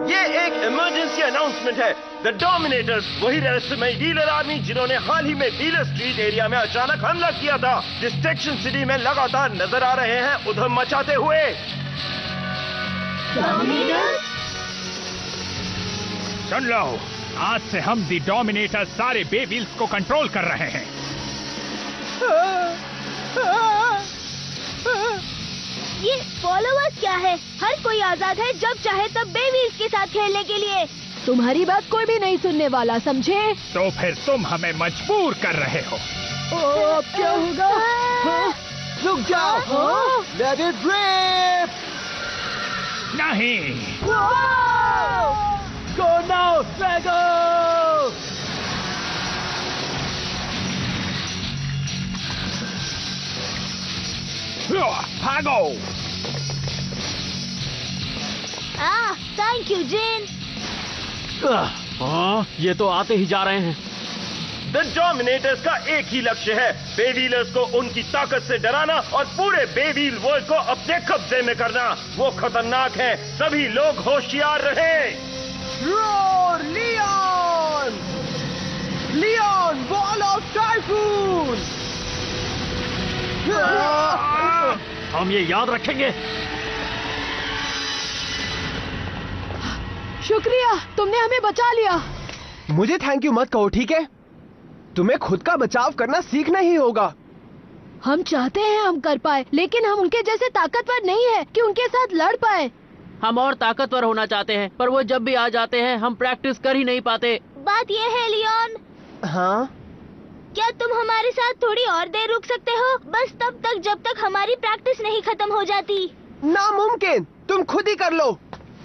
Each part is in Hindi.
ये एक इमरजेंसी अनाउंसमेंट है। द डोमिनेटर्स, वही रहस्यमय डीलर आर्मी जिन्होंने हाल ही में डीलर स्ट्रीट एरिया में अचानक हमला किया था, डिस्ट्रैक्शन सिटी में लगातार नजर आ रहे हैं उधम मचाते हुए। सुन लो, आज से हम दी डोमिनेटर्स सारे बे व्हील्स को कंट्रोल कर रहे हैं। ये फॉलोअर्स क्या है? हर कोई आजाद है जब चाहे तब बे व्हील्स के साथ खेलने के लिए। तुम्हारी बात कोई भी नहीं सुनने वाला, समझे? तो फिर तुम हमें मजबूर कर रहे हो। अब क्या होगा? रुक जाओ, लेट इट रिप। नहीं, गो नाउ ड्रैगो। भागो। Thank you Jin. ये तो आते ही जा रहे हैं। द डोमिनेटर्स का एक ही लक्ष्य है, बे व्हीलर्स को उनकी ताकत से डराना और पूरे बे व्हील वर्ल्ड को अपने कब्जे में करना। वो खतरनाक है, सभी लोग होशियार रहे। Roar Leon! Leon ball of typhoon! हम ये याद रखेंगे। शुक्रिया, तुमने हमें बचा लिया। मुझे थैंक यू मत कहो, ठीक है? तुम्हें खुद का बचाव करना सीखना ही होगा। हम चाहते हैं हम कर पाए, लेकिन हम उनके जैसे ताकतवर नहीं है कि उनके साथ लड़ पाए। हम और ताकतवर होना चाहते हैं, पर वो जब भी आ जाते हैं हम प्रैक्टिस कर ही नहीं पाते। बात ये है लियोन, हाँ? क्या तुम हमारे साथ थोड़ी और देर रुक सकते हो? बस तब तक जब तक हमारी प्रैक्टिस नहीं खत्म हो जाती। नामुमकिन, तुम खुद ही कर लो।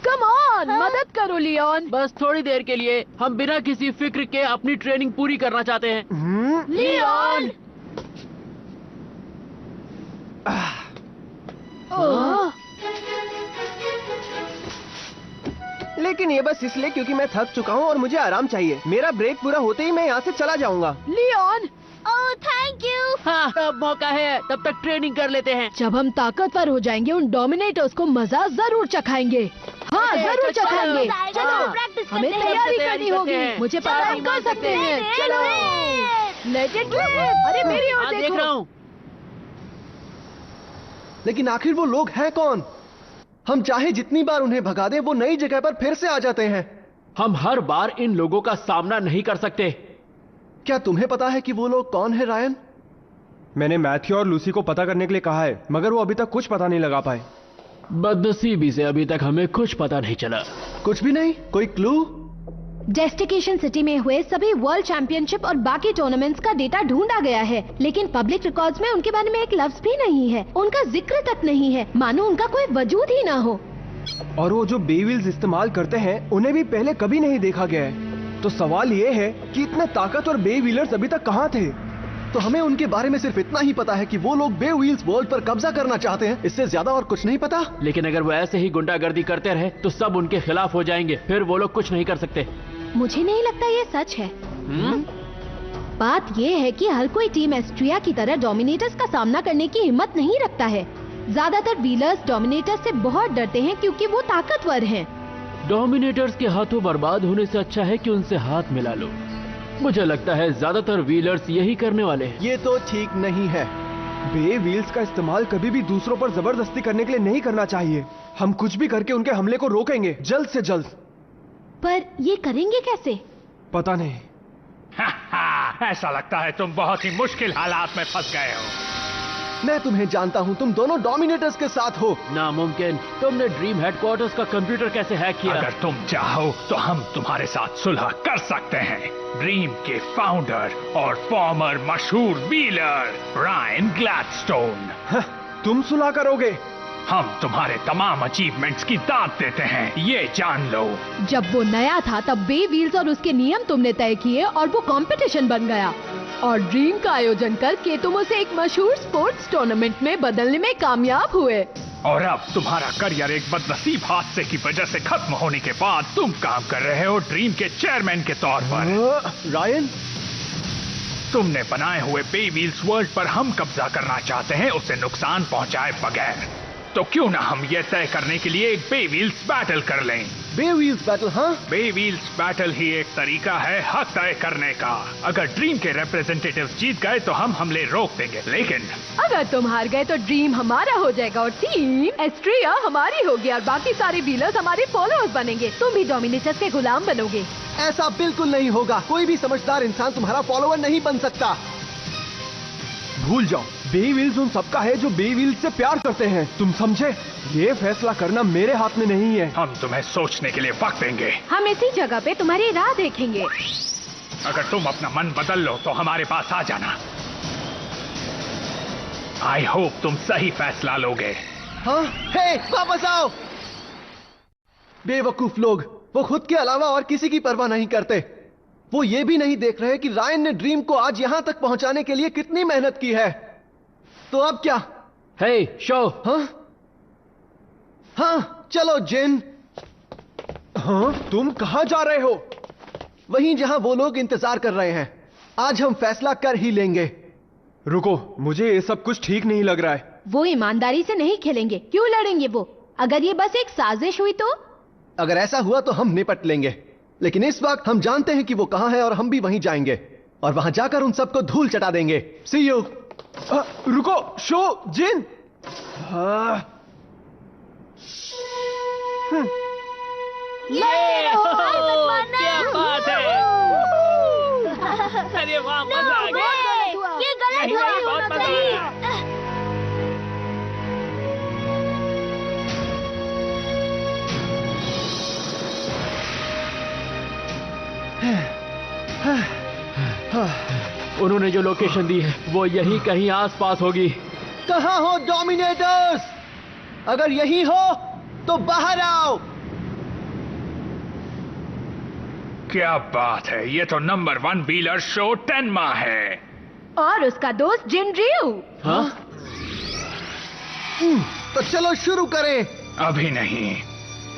कम ऑन, मदद करो लियोन। बस थोड़ी देर के लिए हम बिना किसी फिक्र के अपनी ट्रेनिंग पूरी करना चाहते हैं। लियोन! लेकिन ये बस इसलिए क्योंकि मैं थक चुका हूँ और मुझे आराम चाहिए। मेरा ब्रेक पूरा होते ही मैं यहाँ से चला जाऊंगा। लियोन! Oh thank you. हाँ, अब मौका है, तब तक ट्रेनिंग कर लेते हैं। जब हम ताकतवर हो जाएंगे उन डोमिनेटर्स को मजा जरूर चखाएंगे। हाँ, जरूर चखाएंगे। चलो प्रैक्टिस हमें करते हैं। तैयारी करनी होगी। मुझे पता हम कर सकते हैं। चलो, लेट इट रिप। अरे मेरी ओर देख रहा हूँ। लेकिन आखिर वो लोग हैं कौन? हम चाहे जितनी बार उन्हें भगा दें, वो नई जगह पर फिर से आ जाते हैं। हम हर बार इन लोगों का सामना नहीं कर सकते। क्या तुम्हें पता है कि वो लोग कौन है रायन? मैंने मैथ्यू और लूसी को पता करने के लिए कहा है, मगर वो अभी तक कुछ पता नहीं लगा पाए। बदनसीबी से अभी तक हमें कुछ पता नहीं चला। कुछ भी नहीं? कोई क्लू? डेस्टिकेशन सिटी में हुए सभी वर्ल्ड चैंपियनशिप और बाकी टूर्नामेंट्स का डेटा ढूंढा गया है, लेकिन पब्लिक रिकॉर्ड्स में उनके बारे में एक लफ्ज भी नहीं है। उनका जिक्र तक नहीं है, मानो उनका कोई वजूद ही ना हो। और वो जो बे व्हील्स इस्तेमाल करते हैं, उन्हें भी पहले कभी नहीं देखा गया है। तो सवाल ये है कि इतने ताकतवर बे व्हीलर्स अभी तक कहाँ थे? तो हमें उनके बारे में सिर्फ इतना ही पता है कि वो लोग बे व्हील्स वर्ल्ड पर कब्जा करना चाहते हैं। इससे ज्यादा और कुछ नहीं पता। लेकिन अगर वो ऐसे ही गुंडागर्दी करते रहे तो सब उनके खिलाफ हो जाएंगे, फिर वो लोग कुछ नहीं कर सकते। मुझे नहीं लगता ये सच है। बात ये है कि हर कोई टीम एस्ट्रिया की तरह डोमिनेटर्स का सामना करने की हिम्मत नहीं रखता है। ज्यादातर व्हीलर्स डोमिनेटर्स से बहुत डरते हैं क्योंकि वो ताकतवर हैं। डोमिनेटर्स के हाथों बर्बाद होने से अच्छा है कि उनसे हाथ मिला लो। मुझे लगता है ज्यादातर व्हीलर्स यही करने वाले हैं। ये तो ठीक नहीं है। बे व्हील्स का इस्तेमाल कभी भी दूसरों पर जबरदस्ती करने के लिए नहीं करना चाहिए। हम कुछ भी करके उनके हमले को रोकेंगे, जल्द से जल्द। पर ये करेंगे कैसे? पता नहीं। ऐसा लगता है तुम बहुत ही मुश्किल हालात में फंस गए हो। मैं तुम्हें जानता हूँ, तुम दोनों डोमिनेटर्स के साथ हो। नामुमकिन। तुमने ड्रीम हेडक्वार्टर्स का कंप्यूटर कैसे हैक किया? अगर तुम चाहो तो हम तुम्हारे साथ सुलह कर सकते हैं। ड्रीम के फाउंडर और फॉर्मर मशहूर व्हीलर रायन ग्लैडस्टोन। तुम सुलह करोगे? हम तुम्हारे तमाम अचीवमेंट्स की दाद देते हैं, ये जान लो। जब वो नया था तब बे व्हील्स और उसके नियम तुमने तय किए और वो कंपटीशन बन गया। और ड्रीम का आयोजन करके तुम उसे एक मशहूर स्पोर्ट्स टूर्नामेंट में बदलने में कामयाब हुए। और अब तुम्हारा करियर एक बदनसीब हादसे की वजह से खत्म होने के बाद तुम काम कर रहे हो ड्रीम के चेयरमैन के तौर पर। रायन, तुमने बनाए हुए बे व्हील्स वर्ल्ड पर हम कब्जा करना चाहते हैं, उसे नुकसान पहुंचाए बगैर। तो क्यों ना हम ये तय करने के लिए एक बेव्हील्स बैटल कर लें। बेव्हील्स बैटल? हाँ, बेव्हील्स बैटल ही एक तरीका है हक तय करने का। अगर ड्रीम के रिप्रेजेंटेटिव्स जीत गए तो हम हमले रोक देंगे, लेकिन अगर तुम हार गए तो ड्रीम हमारा हो जाएगा और टीम एस्ट्रिया हमारी होगी और बाकी सारे व्हीलर्स हमारे फॉलोअर्स बनेंगे। तुम भी डोमिनेटर्स के गुलाम बनोगे। ऐसा बिल्कुल नहीं होगा। कोई भी समझदार इंसान तुम्हारा फॉलोअर नहीं बन सकता। भूल जाओ, बेव्हील्स उन सबका है जो बेव्हील्स से प्यार करते हैं, तुम समझे? ये फैसला करना मेरे हाथ में नहीं है। हम तुम्हें सोचने के लिए वक्त देंगे। हम इसी जगह पे तुम्हारी राह देखेंगे। अगर तुम अपना मन बदल लो तो हमारे पास आ जाना। आई होप तुम सही फैसला लोगे। हाँ, हे, वापस आओ। बेवकूफ लोग, वो खुद के अलावा और किसी की परवाह नहीं करते। वो ये भी नहीं देख रहे कि रायन ने ड्रीम को आज यहां तक पहुंचाने के लिए कितनी मेहनत की है। तो अब क्या? हे शो। हाँ हाँ, चलो जिन। हाँ, तुम कहां जा रहे हो? वहीं जहां वो लोग इंतजार कर रहे हैं। आज हम फैसला कर ही लेंगे। रुको, मुझे ये सब कुछ ठीक नहीं लग रहा है। वो ईमानदारी से नहीं खेलेंगे। क्यों लड़ेंगे वो? अगर ये बस एक साजिश हुई तो? अगर ऐसा हुआ तो हम निपट लेंगे, लेकिन इस वक्त हम जानते हैं कि वो कहां है और हम भी वहीं जाएंगे और वहां जाकर उन सबको धूल चटा देंगे। सी यू। रुको, शो, जिन। क्या बात है? अरे वाह, मजा आ गया। ये गलत नहीं, नहीं बहुत होना मजा चाहिए। आया। उन्होंने जो लोकेशन दी है वो यही कहीं आसपास होगी। कहां हो डोमिनेटर्स? अगर यही हो तो बाहर आओ। क्या बात है, ये तो नंबर 1 व्हीलर शो टेनमा है और उसका दोस्त जिन ड्रू। हाँ? तो चलो शुरू करें। अभी नहीं।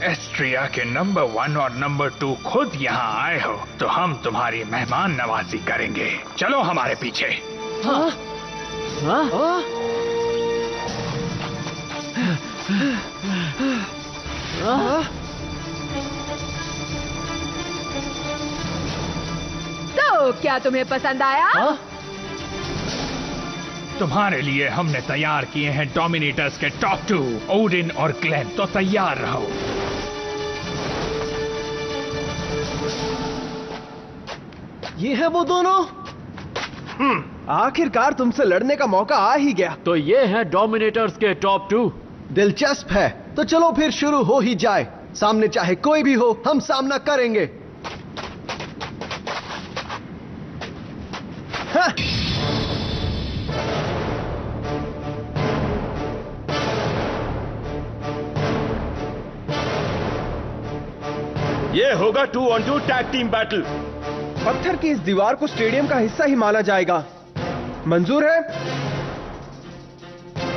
एस्ट्रिया के नंबर 1 और नंबर 2 खुद यहाँ आए हो तो हम तुम्हारी मेहमान नवाजी करेंगे। चलो हमारे पीछे। हाँ? हाँ? तो क्या तुम्हें पसंद आया? हाँ? तुम्हारे लिए हमने तैयार किए हैं डोमिनेटर्स के टॉप 2, ओडिन और ग्लेन। तो तैयार रहो। ये है वो दोनों। आखिरकार तुमसे लड़ने का मौका आ ही गया। तो ये है डोमिनेटर्स के टॉप 2। दिलचस्प है, तो चलो फिर शुरू हो ही जाए। सामने चाहे कोई भी हो, हम सामना करेंगे। हाँ। ये होगा 2-on-2 टैग टीम बैटल। पत्थर की इस दीवार को स्टेडियम का हिस्सा ही माना जाएगा। मंजूर है?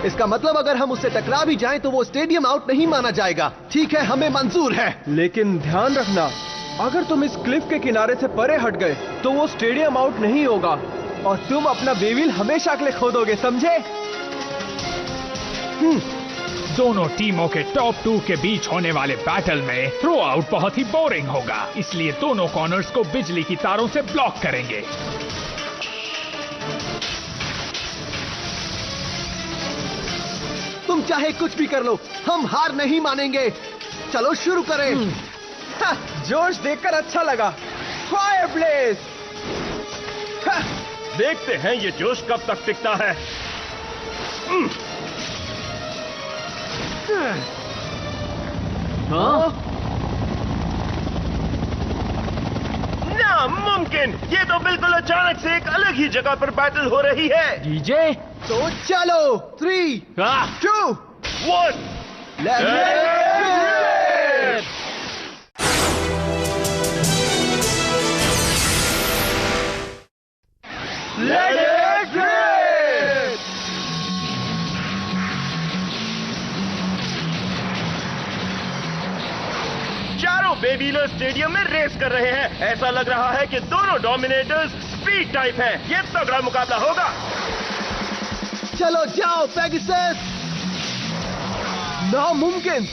इसका मतलब अगर हम उससे टकरा भी जाएं तो वो स्टेडियम आउट नहीं माना जाएगा। ठीक है, हमें मंजूर है। लेकिन ध्यान रखना, अगर तुम इस क्लिफ के किनारे से परे हट गए तो वो स्टेडियम आउट नहीं होगा और तुम अपना बेविल हमेशा के लिए खो दोगे, समझे? दोनों टीमों के टॉप 2 के बीच होने वाले बैटल में थ्रो आउट बहुत ही बोरिंग होगा, इसलिए दोनों कॉर्नर्स को बिजली की तारों से ब्लॉक करेंगे। तुम चाहे कुछ भी कर लो, हम हार नहीं मानेंगे। चलो शुरू करें। जोश देखकर अच्छा लगा। Fire blaze. देखते हैं ये जोश कब तक टिकता है। हाँ? नामुमकिन! ये तो बिल्कुल अचानक से एक अलग ही जगह पर बैटल हो रही है। डीजे? तो चलो 3, 2, 1, चारों बेबीलर स्टेडियम में रेस कर रहे हैं। ऐसा लग रहा है कि दोनों डोमिनेटर्स स्पीड टाइप हैं। ये तगड़ा मुकाबला होगा। चलो जाओ पेगासस। नामुमकिन।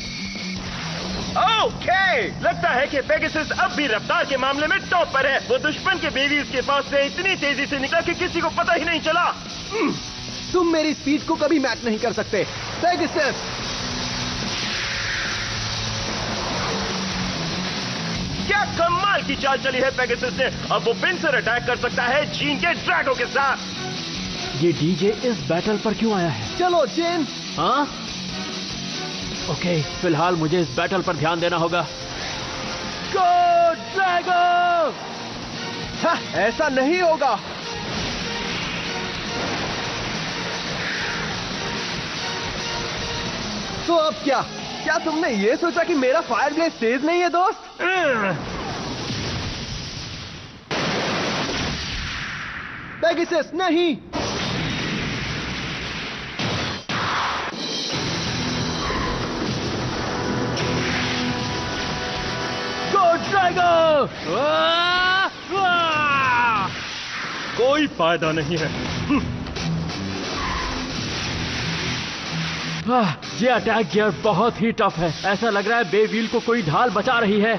ओके, लगता है कि पेगासस अब भी रफ्तार के मामले में टॉप पर है। वो दुश्मन के बेबीज के पास से इतनी तेजी से निकला कि किसी को पता ही नहीं चला। तुम मेरी स्पीड को कभी मैच नहीं कर सकते पेगासस। क्या कमाल की चाल चली है पेगासस ने। अब वो पिंसर अटैक कर सकता है जीन के ड्रैगो के साथ। ये डीजे इस बैटल पर क्यों आया है? चलो जिन। हाँ? ओके, फिलहाल मुझे इस बैटल पर ध्यान देना होगा। गो ड्रैगो! ऐसा नहीं होगा। तो अब क्या? क्या तुमने ये सोचा कि मेरा फायर ब्लेड तेज नहीं है दोस्त? पेगासस नहीं। गो ड्रैगो! कोई फायदा नहीं है। ये अटैक गियर बहुत ही टफ है। ऐसा लग रहा है बेव्हील को कोई ढाल बचा रही है।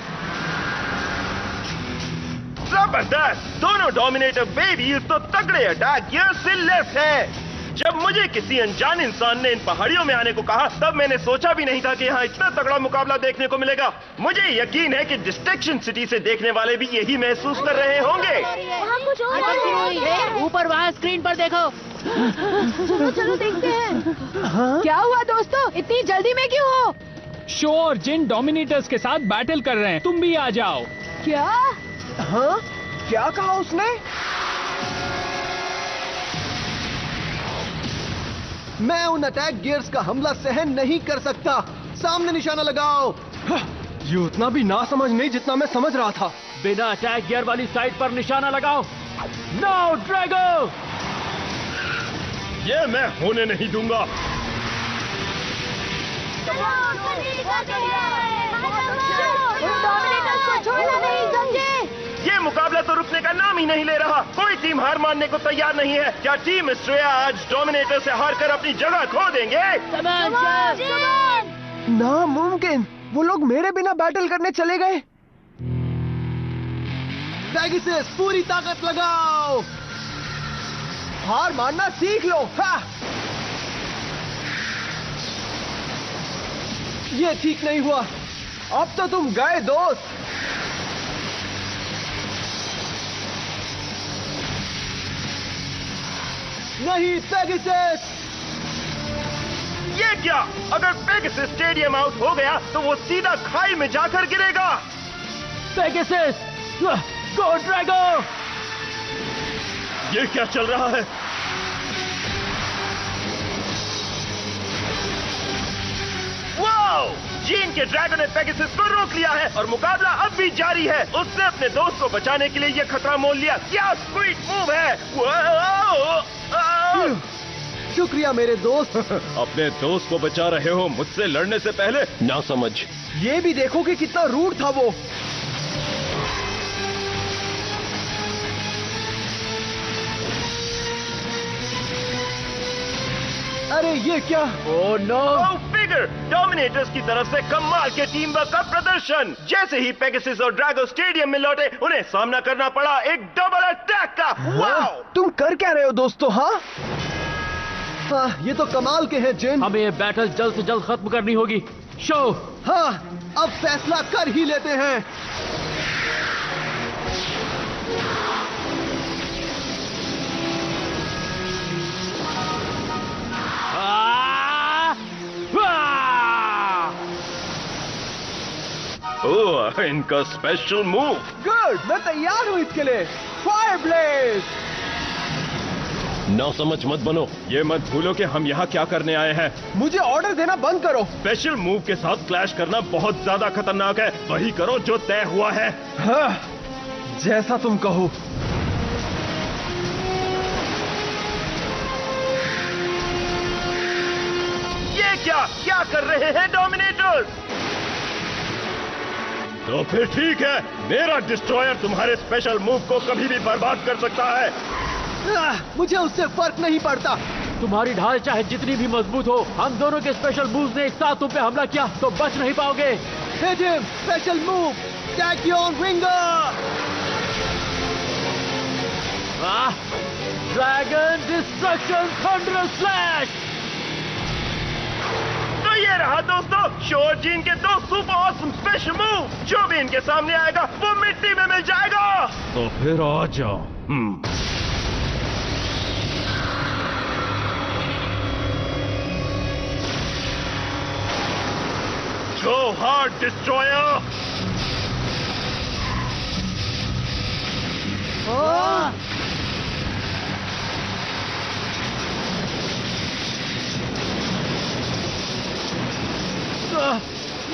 जबरदस्त! दोनों डोमिनेटर बेबीज तो तगड़े अटैक गियर से लेस है। जब मुझे किसी अनजान इंसान ने इन पहाड़ियों में आने को कहा, तब मैंने सोचा भी नहीं था कि यहाँ इतना तगड़ा मुकाबला देखने को मिलेगा। मुझे यकीन है कि डिस्ट्रैक्शन सिटी से देखने वाले भी यही महसूस कर रहे होंगे। वहाँ कुछ और है। ऊपर वहाँ स्क्रीन पर देखो। चलो चलो देखते हैं। क्या हुआ दोस्तों, इतनी जल्दी में क्यों हो? शो और जिन डोमिनेटर्स के साथ बैटल कर रहे हैं, तुम भी आ जाओ। क्या? हाँ? क्या कहा उसने? मैं उन अटैक गियर्स का हमला सहन नहीं कर सकता। सामने निशाना लगाओ। ये उतना भी ना समझ नहीं जितना मैं समझ रहा था। बिना अटैक गियर वाली साइड पर निशाना लगाओ। No Drago! ये मैं होने नहीं दूंगा। छोड़ना नहीं, समझे? ये मुकाबला तो रुकने का नाम ही नहीं ले रहा। कोई टीम हार मानने को तैयार नहीं है। क्या टीम एस्ट्रिया आज डोमिनेटर से हार कर अपनी जगह खो देंगे? नामुमकिन। वो लोग मेरे बिना बैटल करने चले गए। पेगासस, पूरी ताकत लगाओ। हार मानना सीख लो। ये ठीक नहीं हुआ। अब तो तुम गए दोस्त। नहीं पेगासस। ये क्या? अगर पेगासस स्टेडियम आउट हो गया तो वो सीधा खाई में जाकर गिरेगा। पेगासस! गो ड्रैगो! ये क्या चल रहा है? वाओ! जीन के ड्रैगन ने पेगासस को रोक लिया है और मुकाबला अब भी जारी है। उसने अपने दोस्त को बचाने के लिए ये खतरा मोल लिया। क्या स्क्विड मूव है! शुक्रिया मेरे दोस्त। अपने दोस्त को बचा रहे हो मुझसे लड़ने से पहले? ना समझ। ये भी देखो कि कितना रूड था वो। अरे ये क्या? Oh no! फिगर डोमिनेटर्स की तरफ से कमाल के टीम वर्क का प्रदर्शन। जैसे ही पेगासस और ड्रैगो स्टेडियम में लौटे, उन्हें सामना करना पड़ा एक डबल अटैक का। वाओ! तुम कर क्या रहे हो दोस्तों? हाँ, ये तो कमाल के हैं जिन। हमें ये बैटल जल्द से जल्द खत्म करनी होगी। शो! हाँ, अब फैसला कर ही लेते हैं। ओह, इनका स्पेशल मूव। गुड, मैं तैयार हूँ इसके लिए। Fire blade! ना समझ मत बनो। ये मत भूलो कि हम यहाँ क्या करने आए हैं। मुझे ऑर्डर देना बंद करो। स्पेशल मूव के साथ क्लैश करना बहुत ज्यादा खतरनाक है। वही करो जो तय हुआ है। हाँ, जैसा तुम कहो। ये क्या कर रहे हैं डोमिनेटर्स? तो फिर ठीक है, मेरा डिस्ट्रॉयर तुम्हारे स्पेशल मूव को कभी भी बर्बाद कर सकता है। मुझे उससे फर्क नहीं पड़ता। तुम्हारी ढाल चाहे जितनी भी मजबूत हो, हम दोनों के स्पेशल मूव्स ने एक साथ तुम पे हमला किया तो बच नहीं पाओगे। Hit him! Special move! Tachyon Ringer! Dragon destruction thunder slash. तो ये रहा दोस्तों शोरजीन के दो सुपर ऑसम स्पेशल मूव। जो भी इनके सामने आएगा वो मिट्टी में मिल जाएगा। तो फिर आ जाओ। Go hard, destroyer!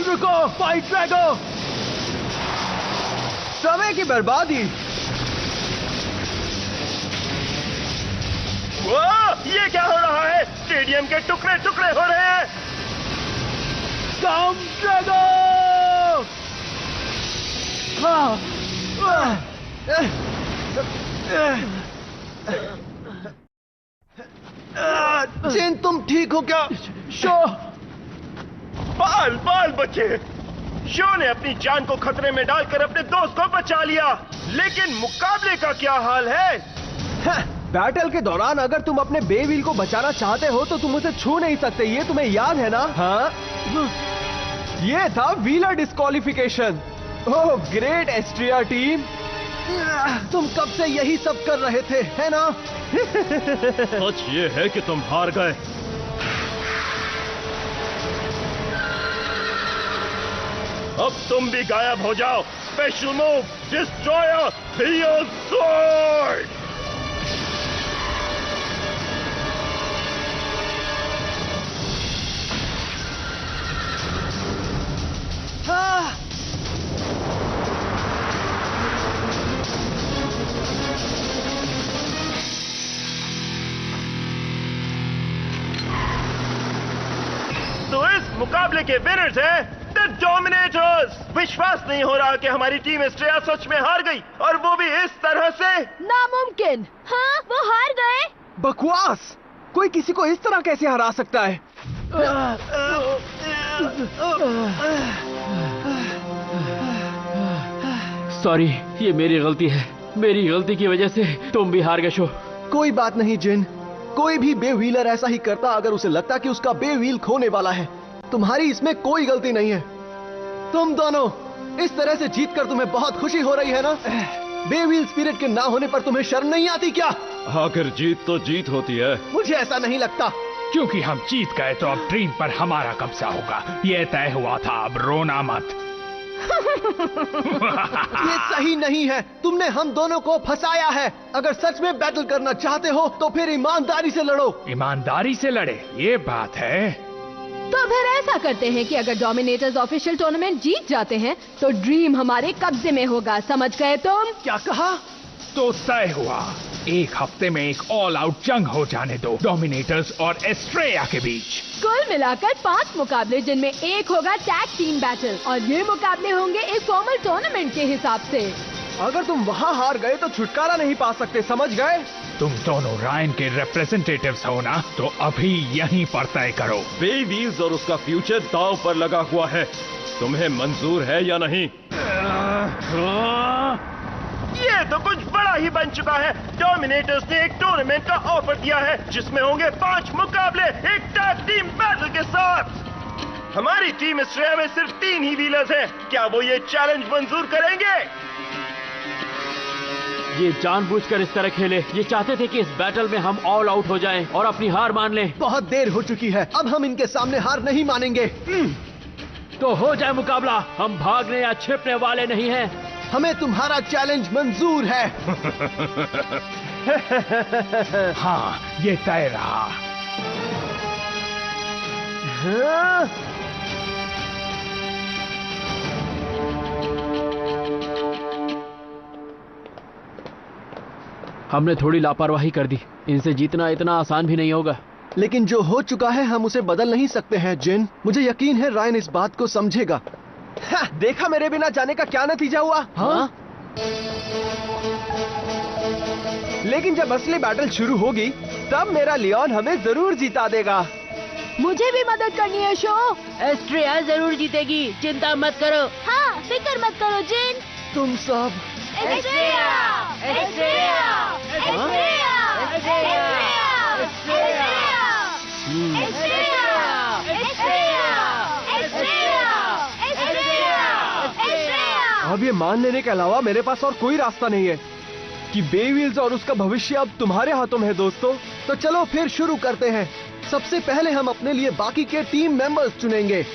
रुको फाइट ड्रैगन। समय की बर्बादी। वो ये क्या हो रहा है? स्टेडियम के टुकड़े टुकड़े हो रहे हैं। कम ड्रैगन। जिन तुम ठीक हो क्या? शो बाल बाल बचे। शो ने अपनी जान को खतरे में डालकर अपने दोस्त को बचा लिया, लेकिन मुकाबले का क्या हाल है? बैटल के दौरान अगर तुम अपने बेविल को बचाना चाहते हो तो तुम उसे छू नहीं सकते, ये तुम्हें याद है ना? हाँ, ये था wheeler disqualification. Oh great Astria team, तुम कब से यही सब कर रहे थे, है ना? सच ये है कि तुम हार गए। अब तुम भी गायब हो जाओ। Special move destroyer the sword. तो इस मुकाबले के विनर्स हैं द डोमिनेटर्स। विश्वास नहीं हो रहा कि हमारी टीम एस्ट्रिया सच में हार गई, और वो भी इस तरह से। नामुमकिन। हाँ, वो हार गए। बकवास, कोई किसी को इस तरह कैसे हरा सकता है? सॉरी, ये मेरी गलती है। मेरी गलती की वजह से तुम भी हार गए शो। कोई बात नहीं जिन, कोई भी बेव्हीलर ऐसा ही करता अगर उसे लगता कि उसका बेव्हील खोने वाला है। तुम्हारी इसमें कोई गलती नहीं है। तुम दोनों इस तरह से जीतकर तुम्हें बहुत खुशी हो रही है ना? बेव्हील स्पिरिट के ना होने पर तुम्हें शर्म नहीं आती क्या? आखिर जीत तो जीत होती है। मुझे ऐसा नहीं लगता। क्योंकि हम जीत गए तो अब ड्रीम पर हमारा कब्जा होगा। ये तय हुआ था, अब रोना मत। ये सही नहीं है, तुमने हम दोनों को फंसाया है। अगर सच में बैटल करना चाहते हो तो फिर ईमानदारी से लड़ो। ईमानदारी से लड़े, ये बात है। तो फिर ऐसा करते हैं कि अगर डोमिनेटर्स ऑफिशियल टूर्नामेंट जीत जाते हैं तो ड्रीम हमारे कब्जे में होगा, समझ गए तुम? क्या कहा? तो तय हुआ, एक हफ्ते में एक ऑल आउट जंग हो जाने दो डोमिनेटर्स और एस्ट्रेया के बीच। कुल मिलाकर 5 मुकाबले, जिनमें एक होगा टैग टीम बैटल, और ये मुकाबले होंगे एक फॉर्मल टूर्नामेंट के हिसाब से। अगर तुम वहाँ हार गए तो छुटकारा नहीं पा सकते, समझ गए? तुम दोनों रायन के रिप्रेजेंटेटिव्स हो ना, तो अभी यहीं पर तय करो। बेवील्स और उसका फ्यूचर दांव पर लगा हुआ है। तुम्हें मंजूर है या नहीं? ये तो कुछ बड़ा ही बन चुका है। डोमिनेटर्स ने एक टूर्नामेंट का ऑफर दिया है जिसमें होंगे 5 मुकाबले एक टैग टीम बैटल के साथ। हमारी टीम एस्ट्रिया में सिर्फ 3 ही व्हीलर्स हैं। क्या वो ये चैलेंज मंजूर करेंगे? ये जानबूझकर इस तरह खेले। ये चाहते थे कि इस बैटल में हम ऑल आउट हो जाएं और अपनी हार मान लें। बहुत देर हो चुकी है, अब हम इनके सामने हार नहीं मानेंगे। तो हो जाए मुकाबला, हम भागने या छिपने वाले नहीं हैं। हमें तुम्हारा चैलेंज मंजूर है। हाँ, ये तय रहा। हाँ? हमने थोड़ी लापरवाही कर दी। इनसे जीतना इतना आसान भी नहीं होगा। लेकिन जो हो चुका है हम उसे बदल नहीं सकते हैं जिन। मुझे यकीन है रायन इस बात को समझेगा। देखा मेरे बिना जाने का क्या नतीजा हुआ? हाँ? लेकिन जब असली बैटल शुरू होगी तब मेरा लियोन हमें जरूर जिता देगा। मुझे भी मदद करनी है शो। एस्ट्रिया जरूर जीतेगी, चिंता मत करो। हाँ, फिक्र मत करो जिन। तुम सब Astria, Astria, Astria, Astria, Astria, Astria, Astria, Astria, Astria. अब ये मान लेने के अलावा मेरे पास और कोई रास्ता नहीं है कि बेविल्स और उसका भविष्य अब तुम्हारे हाथों में है दोस्तों। तो चलो फिर शुरू करते हैं। सबसे पहले हम अपने लिए बाकी के टीम मेंबर्स चुनेंगे।